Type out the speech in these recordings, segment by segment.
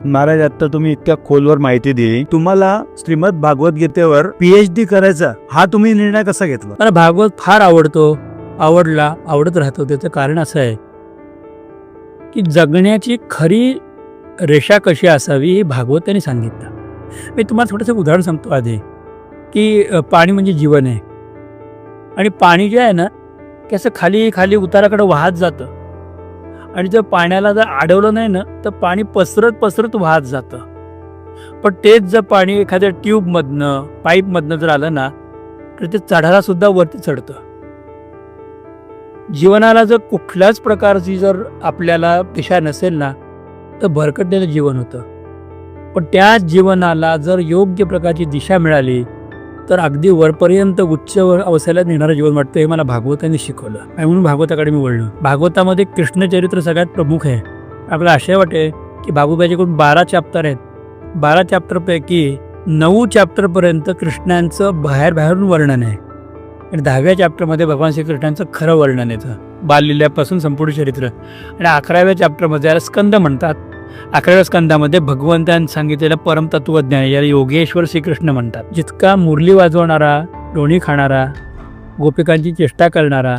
महाराज, आता तुम्ही इतक्या खोलवर माहिती दिली. तुम्हाला श्रीमद भागवत गीतेवर PhD करायचा हा तुम्ही निर्णय कसा घेतला? मला भागवत फार आवडत राहतो. त्याचं कारण असं आहे की जगण्याची खरी रेषा कशी असावी हे भागवताने सांगितलं. मी तुम्हाला थोडंसं उदाहरण सांगतो आधी, की पाणी म्हणजे जीवन आहे. आणि पाणी जे आहे ना, की असं खाली खाली उताराकडे वाहत जातं. आणि जर पाण्याला जर अडवलं नाही ना, तर पाणी पसरत वाहत जातं. पण तेच जर पाणी एखाद्या ट्यूबमधनं पाईपमधनं जर आलं ना, तर ते चढायला सुद्धा वरती चढतं. जीवनाला जर कुठल्याच प्रकारची जर आपल्याला दिशा नसेल ना, तर भरकटलेलं जीवन होतं. पण त्या जीवनाला जर योग्य प्रकारची दिशा मिळाली तर अगदी वरपर्यंत उच्च अवस्थेला नेणारं जीवन वाटतं. हे मला भागवताने शिकवलं आणि म्हणून भागवताकडे मी वळलो. भागवतामध्ये कृष्णचरित्र सगळ्यात प्रमुख आहे. आपल्याला आशय वाटेल की बाबूबाईच्याकडून 12 चॅप्टर आहेत. 12 चॅप्टरपैकी 9 चॅप्टरपर्यंत कृष्णांचं बाहेरून वर्णन आहे आणि 10व्या चॅप्टरमध्ये भगवान श्रीकृष्णांचं खरं वर्णन येतं, बाललील्यापासून संपूर्ण चरित्र. आणि 11व्या चॅप्टरमध्ये याला स्कंद म्हणतात. 11व्या स्कंदामध्ये भगवंतांनी सांगितलेलं परमतत्वज्ञान याला योगेश्वर श्रीकृष्ण म्हणतात. जितका मुरली वाजवणारा, लोणी खाणारा, गोपिकांची चेष्टा करणारा,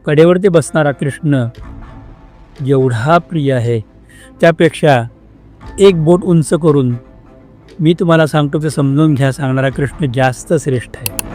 कडेवरती बसणारा कृष्ण जेवढा प्रिय आहे, त्यापेक्षा एक बोट उंच करून मी तुम्हाला सांगतो ते समजून घ्या सांगणारा कृष्ण जास्त श्रेष्ठ आहे.